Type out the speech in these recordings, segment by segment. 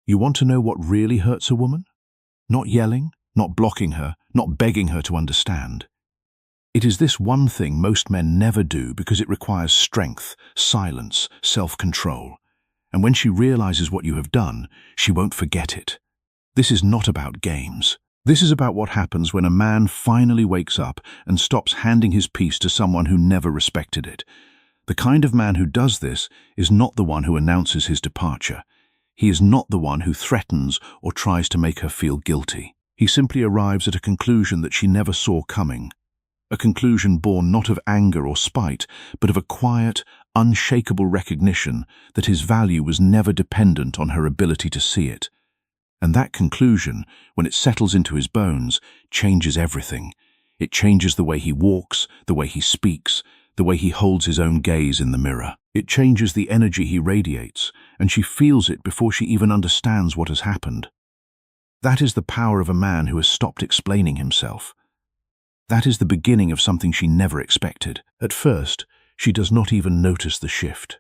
You want to know what really hurts a woman? Not yelling, not blocking her, not begging her to understand. It is this one thing most men never do because it requires strength, silence, self-control. And when she realizes what you have done, she won't forget it. This is not about games. This is about what happens when a man finally wakes up and stops handing his peace to someone who never respected it. The kind of man who does this is not the one who announces his departure. He is not the one who threatens or tries to make her feel guilty. He simply arrives at a conclusion that she never saw coming. A conclusion born not of anger or spite, but of a quiet, unshakable recognition that his value was never dependent on her ability to see it. And that conclusion, when it settles into his bones, changes everything. It changes the way he walks, the way he speaks, the way he holds his own gaze in the mirror. It changes the energy he radiates, and she feels it before she even understands what has happened. That is the power of a man who has stopped explaining himself. That is the beginning of something she never expected. At first, she does not even notice the shift.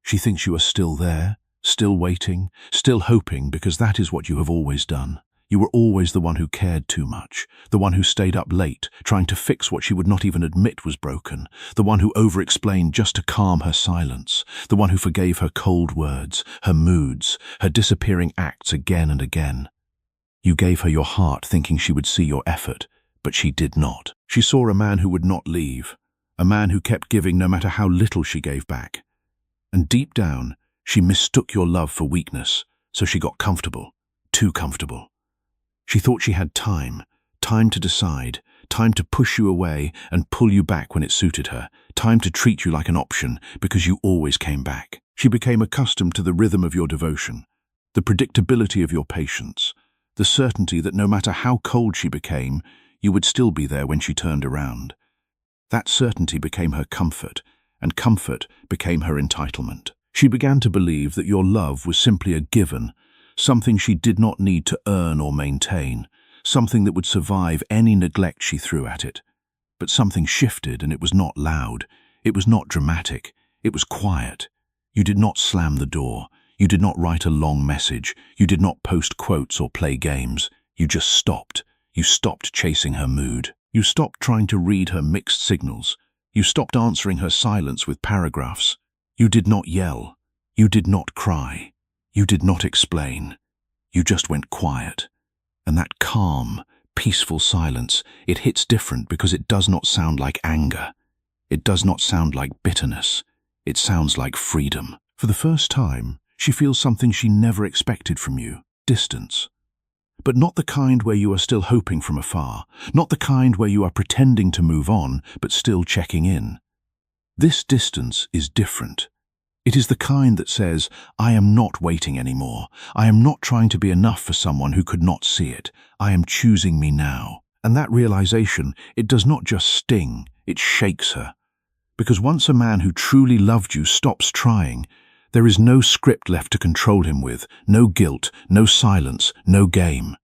She thinks you are still there, still waiting, still hoping, because that is what you have always done. You were always the one who cared too much, the one who stayed up late, trying to fix what she would not even admit was broken, the one who over-explained just to calm her silence, the one who forgave her cold words, her moods, her disappearing acts again and again. You gave her your heart thinking she would see your effort, but she did not. She saw a man who would not leave, a man who kept giving no matter how little she gave back. And deep down, she mistook your love for weakness, so she got comfortable, too comfortable. She thought she had time to decide, time to push you away and pull you back when it suited her, time to treat you like an option because you always came back. She became accustomed to the rhythm of your devotion, the predictability of your patience, the certainty that no matter how cold she became, you would still be there when she turned around. That certainty became her comfort, and comfort became her entitlement. She began to believe that your love was simply a given, something she did not need to earn or maintain, something that would survive any neglect she threw at it. But something shifted, and it was not loud, it was not dramatic, it was quiet. You did not slam the door, you did not write a long message, you did not post quotes or play games. You just stopped. You stopped chasing her mood. You stopped trying to read her mixed signals. You stopped answering her silence with paragraphs. You did not yell. You did not cry. You did not explain. You just went quiet. And that calm, peaceful silence, it hits different because it does not sound like anger. It does not sound like bitterness. It sounds like freedom. For the first time, she feels something she never expected from you: distance. But not the kind where you are still hoping from afar, not the kind where you are pretending to move on but still checking in. This distance is different. It is the kind that says, I am not waiting anymore. I am not trying to be enough for someone who could not see it. I am choosing me now. And that realization, it does not just sting, it shakes her. Because once a man who truly loved you stops trying, there is no script left to control him with, no guilt, no silence, no game.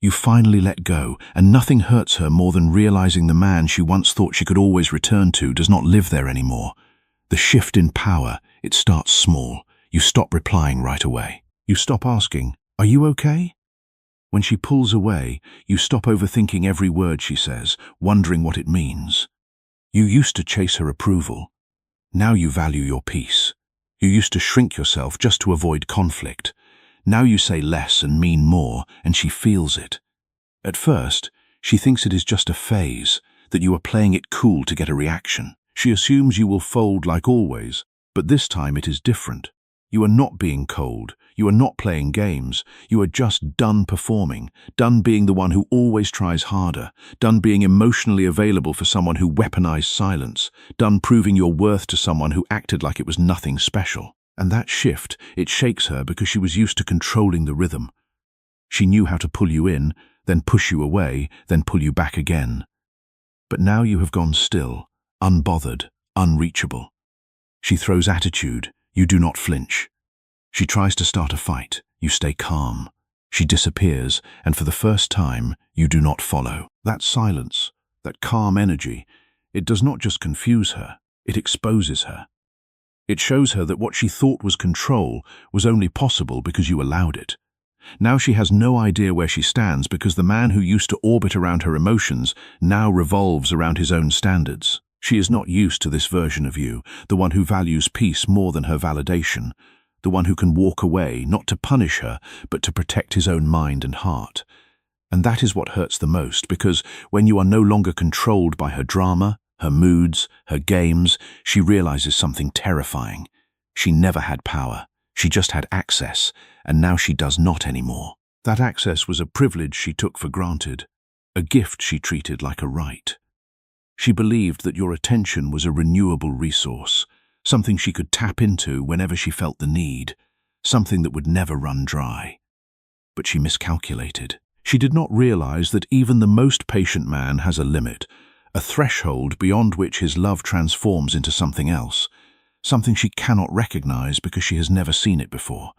You finally let go, and nothing hurts her more than realizing the man she once thought she could always return to does not live there anymore. The shift in power, it starts small. You stop replying right away. You stop asking, "Are you okay?" When she pulls away, you stop overthinking every word she says, wondering what it means. You used to chase her approval. Now you value your peace. You used to shrink yourself just to avoid conflict. Now you say less and mean more, and she feels it. At first, she thinks it is just a phase, that you are playing it cool to get a reaction. She assumes you will fold like always, but this time it is different. You are not being cold. You are not playing games. You are just done performing, done being the one who always tries harder, done being emotionally available for someone who weaponized silence, done proving your worth to someone who acted like it was nothing special. And that shift, it shakes her because she was used to controlling the rhythm. She knew how to pull you in, then push you away, then pull you back again. But now you have gone still, unbothered, unreachable. She throws attitude, you do not flinch. She tries to start a fight, you stay calm. She disappears, and for the first time, you do not follow. That silence, that calm energy, it does not just confuse her, it exposes her. It shows her that what she thought was control was only possible because you allowed it. Now she has no idea where she stands because the man who used to orbit around her emotions now revolves around his own standards. She is not used to this version of you, the one who values peace more than her validation, the one who can walk away, not to punish her, but to protect his own mind and heart. And that is what hurts the most, because when you are no longer controlled by her drama, her moods, her games, she realizes something terrifying. She never had power. She just had access, and now she does not anymore. That access was a privilege she took for granted, a gift she treated like a right. She believed that your attention was a renewable resource, something she could tap into whenever she felt the need, something that would never run dry. But she miscalculated. She did not realize that even the most patient man has a limit, a threshold beyond which his love transforms into something else, something she cannot recognize because she has never seen it before.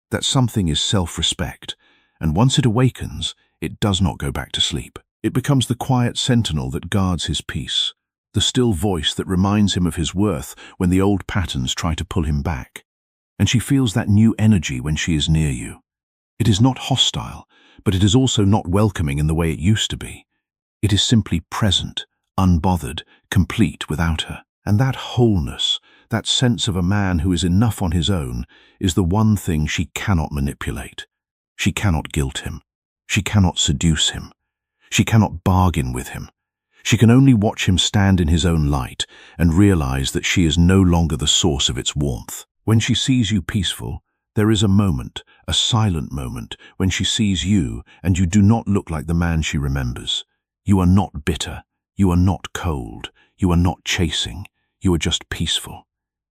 That something is self-respect, and once it awakens, it does not go back to sleep. It becomes the quiet sentinel that guards his peace, the still voice that reminds him of his worth when the old patterns try to pull him back. And she feels that new energy when she is near you. It is not hostile, but it is also not welcoming in the way it used to be. It is simply present, unbothered, complete without her. And that wholeness, that sense of a man who is enough on his own, is the one thing she cannot manipulate. She cannot guilt him. She cannot seduce him. She cannot bargain with him. She can only watch him stand in his own light and realize that she is no longer the source of its warmth. When she sees you peaceful, there is a moment, a silent moment, when she sees you and you do not look like the man she remembers. You are not bitter. You are not cold. You are not chasing. You are just peaceful.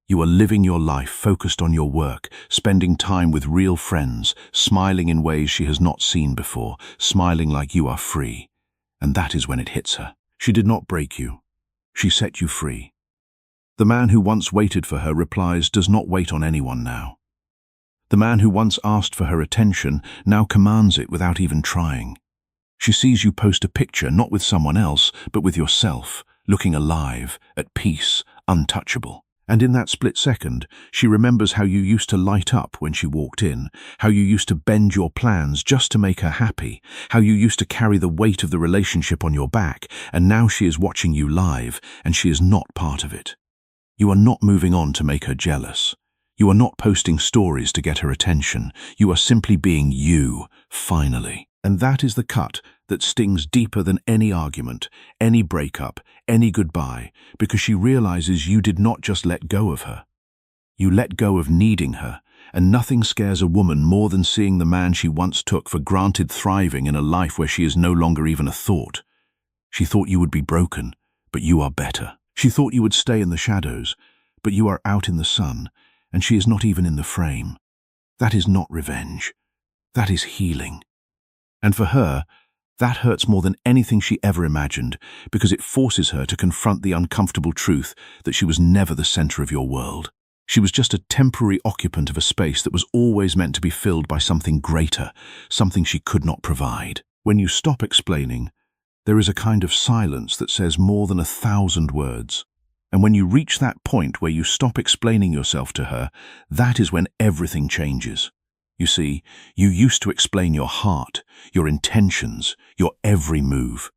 You are living your life focused on your work, spending time with real friends, smiling in ways she has not seen before, smiling like you are free. And that is when it hits her. She did not break you. She set you free. The man who once waited for her replies does not wait on anyone now. The man who once asked for her attention now commands it without even trying. She sees you post a picture not with someone else, but with yourself, looking alive, at peace, untouchable. And in that split second, she remembers how you used to light up when she walked in, how you used to bend your plans just to make her happy, how you used to carry the weight of the relationship on your back, and now she is watching you live, and she is not part of it. You are not moving on to make her jealous. You are not posting stories to get her attention. You are simply being you, finally. And that is the cut that stings deeper than any argument, any breakup, any goodbye, because she realizes you did not just let go of her. You let go of needing her, and nothing scares a woman more than seeing the man she once took for granted thriving in a life where she is no longer even a thought. She thought you would be broken, but you are better. She thought you would stay in the shadows, but you are out in the sun, and she is not even in the frame. That is not revenge. That is healing. And for her, that hurts more than anything she ever imagined, because it forces her to confront the uncomfortable truth that she was never the center of your world. She was just a temporary occupant of a space that was always meant to be filled by something greater, something she could not provide. When you stop explaining, there is a kind of silence that says more than 1,000 words. And when you reach that point where you stop explaining yourself to her, that is when everything changes. You see, you used to explain your heart, your intentions, your every move.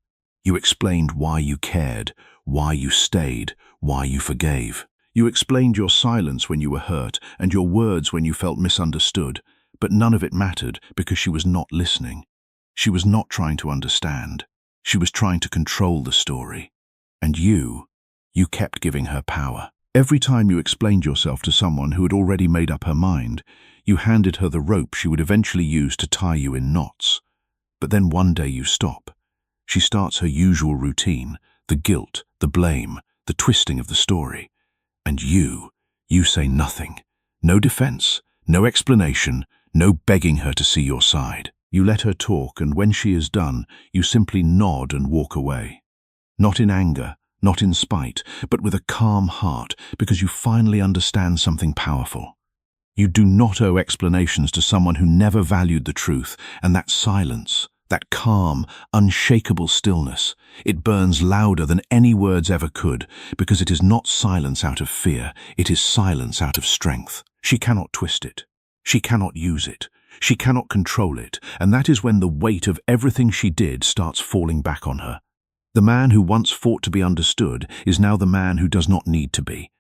You explained why you cared, why you stayed, why you forgave. You explained your silence when you were hurt and your words when you felt misunderstood, but none of it mattered because she was not listening. She was not trying to understand. She was trying to control the story. And you kept giving her power. Every time you explained yourself to someone who had already made up her mind, you handed her the rope she would eventually use to tie you in knots. But then one day you stop. She starts her usual routine, the guilt, the blame, the twisting of the story. And you say nothing. No defense, no explanation, no begging her to see your side. You let her talk, and when she is done, you simply nod and walk away. Not in anger, not in spite, but with a calm heart, because you finally understand something powerful. You do not owe explanations to someone who never valued the truth, and that silence, that calm, unshakable stillness, it burns louder than any words ever could, because it is not silence out of fear, it is silence out of strength. She cannot twist it. She cannot use it. She cannot control it, and that is when the weight of everything she did starts falling back on her. The man who once fought to be understood is now the man who does not need to be.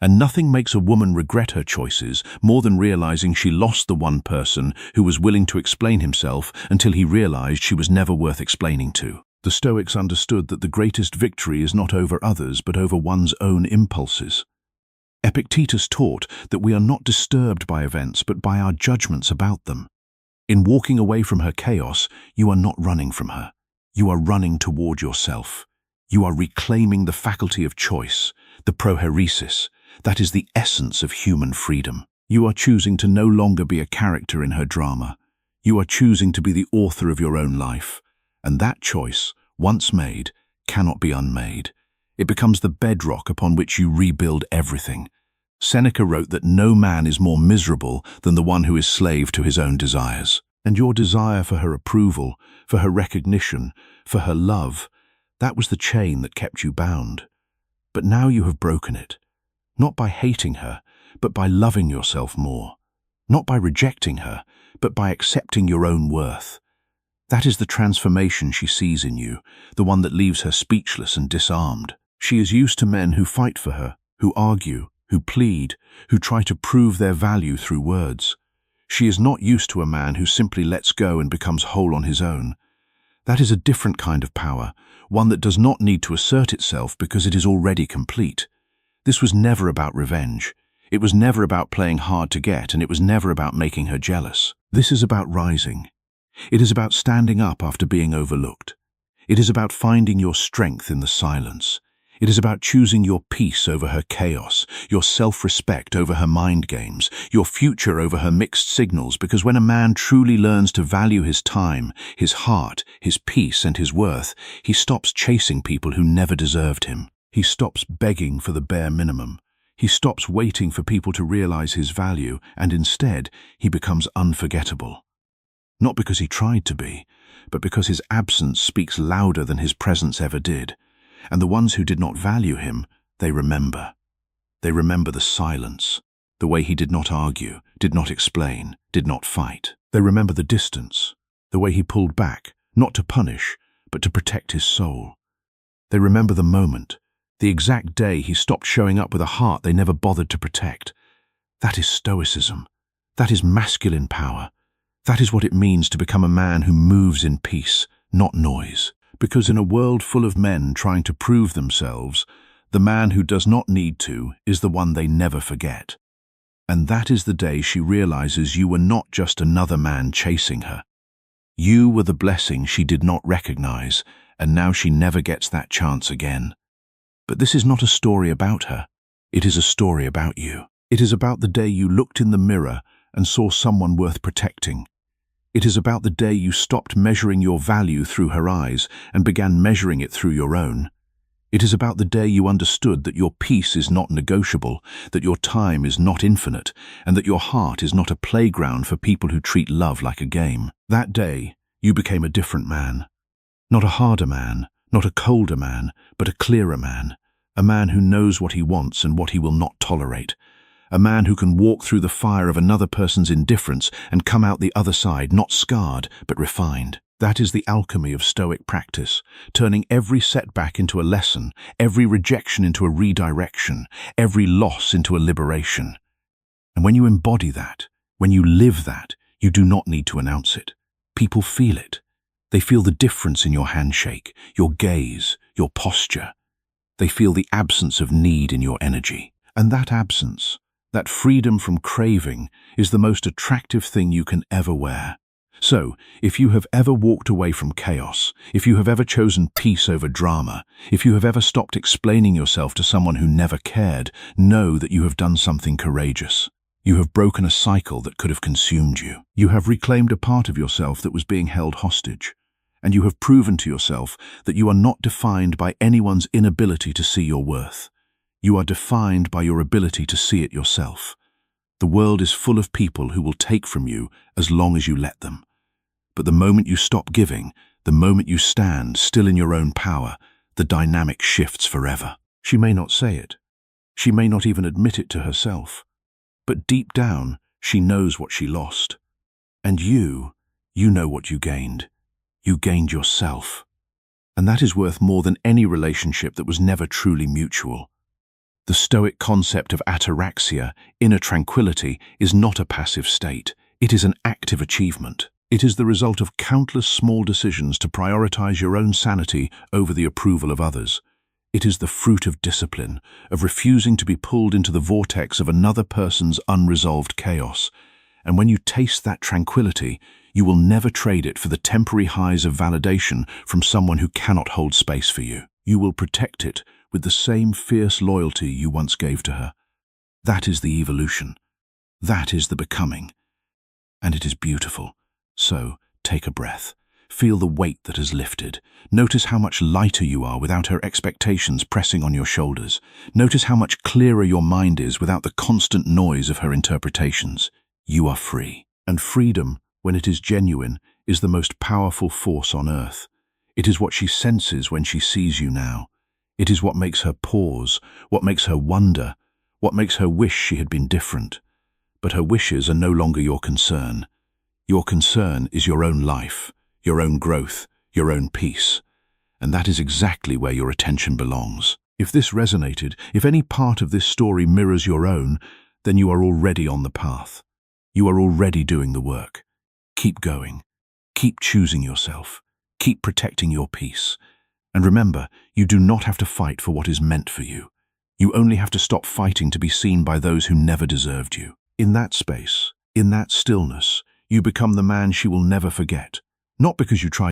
And nothing makes a woman regret her choices more than realizing she lost the one person who was willing to explain himself until he realized she was never worth explaining to. The Stoics understood that the greatest victory is not over others but over one's own impulses. Epictetus taught that we are not disturbed by events but by our judgments about them. In walking away from her chaos, you are not running from her. You are running toward yourself. You are reclaiming the faculty of choice, the prohairesis. That is the essence of human freedom. You are choosing to no longer be a character in her drama. You are choosing to be the author of your own life. And that choice, once made, cannot be unmade. It becomes the bedrock upon which you rebuild everything. Seneca wrote that no man is more miserable than the one who is slave to his own desires. And your desire for her approval, for her recognition, for her love, that was the chain that kept you bound. But now you have broken it. Not by hating her, but by loving yourself more. Not by rejecting her, but by accepting your own worth. That is the transformation she sees in you, the one that leaves her speechless and disarmed. She is used to men who fight for her, who argue, who plead, who try to prove their value through words. She is not used to a man who simply lets go and becomes whole on his own. That is a different kind of power, one that does not need to assert itself because it is already complete. This was never about revenge. It was never about playing hard to get, and it was never about making her jealous. This is about rising. It is about standing up after being overlooked. It is about finding your strength in the silence. It is about choosing your peace over her chaos, your self-respect over her mind games, your future over her mixed signals, because when a man truly learns to value his time, his heart, his peace, and his worth, he stops chasing people who never deserved him. He stops begging for the bare minimum. He stops waiting for people to realize his value, and instead, he becomes unforgettable. Not because he tried to be, but because his absence speaks louder than his presence ever did. And the ones who did not value him, they remember. They remember the silence, the way he did not argue, did not explain, did not fight. They remember the distance, the way he pulled back, not to punish, but to protect his soul. They remember the moment, the exact day he stopped showing up with a heart they never bothered to protect. That is Stoicism. That is masculine power. That is what it means to become a man who moves in peace, not noise. Because in a world full of men trying to prove themselves, the man who does not need to is the one they never forget. And that is the day she realizes you were not just another man chasing her. You were the blessing she did not recognize, and now she never gets that chance again. But this is not a story about her. It is a story about you. It is about the day you looked in the mirror and saw someone worth protecting. It is about the day you stopped measuring your value through her eyes and began measuring it through your own. It is about the day you understood that your peace is not negotiable, that your time is not infinite, and that your heart is not a playground for people who treat love like a game. That day, you became a different man. Not a harder man, not a colder man, but a clearer man. A man who knows what he wants and what he will not tolerate. A man who can walk through the fire of another person's indifference and come out the other side not scarred, but refined. That is the alchemy of Stoic practice, turning every setback into a lesson, every rejection into a redirection, every loss into a liberation. And when you embody that, when you live that, you do not need to announce it. People feel it. They feel the difference in your handshake, your gaze, your posture. They feel the absence of need in your energy. And that absence, that freedom from craving, is the most attractive thing you can ever wear. So, if you have ever walked away from chaos, if you have ever chosen peace over drama, if you have ever stopped explaining yourself to someone who never cared, know that you have done something courageous. You have broken a cycle that could have consumed you. You have reclaimed a part of yourself that was being held hostage. And you have proven to yourself that you are not defined by anyone's inability to see your worth. You are defined by your ability to see it yourself. The world is full of people who will take from you as long as you let them. But the moment you stop giving, the moment you stand still in your own power, the dynamic shifts forever. She may not say it. She may not even admit it to herself. But deep down, she knows what she lost. And you know what you gained. You gained yourself. And that is worth more than any relationship that was never truly mutual. The Stoic concept of ataraxia, inner tranquility, is not a passive state. It is an active achievement. It is the result of countless small decisions to prioritize your own sanity over the approval of others. It is the fruit of discipline, of refusing to be pulled into the vortex of another person's unresolved chaos. And when you taste that tranquility, you will never trade it for the temporary highs of validation from someone who cannot hold space for you. You will protect it with the same fierce loyalty you once gave to her. That is the evolution. That is the becoming. And it is beautiful. So, take a breath. Feel the weight that has lifted. Notice how much lighter you are without her expectations pressing on your shoulders. Notice how much clearer your mind is without the constant noise of her interpretations. You are free. And freedom, when it is genuine, is the most powerful force on earth. It is what she senses when she sees you now. It is what makes her pause, what makes her wonder, what makes her wish she had been different. But her wishes are no longer your concern. Your concern is your own life, your own growth, your own peace. And that is exactly where your attention belongs. If this resonated, if any part of this story mirrors your own, then you are already on the path. You are already doing the work. Keep going. Keep choosing yourself. Keep protecting your peace. And remember, you do not have to fight for what is meant for you. You only have to stop fighting to be seen by those who never deserved you. In that space, in that stillness, you become the man she will never forget. Not because you tried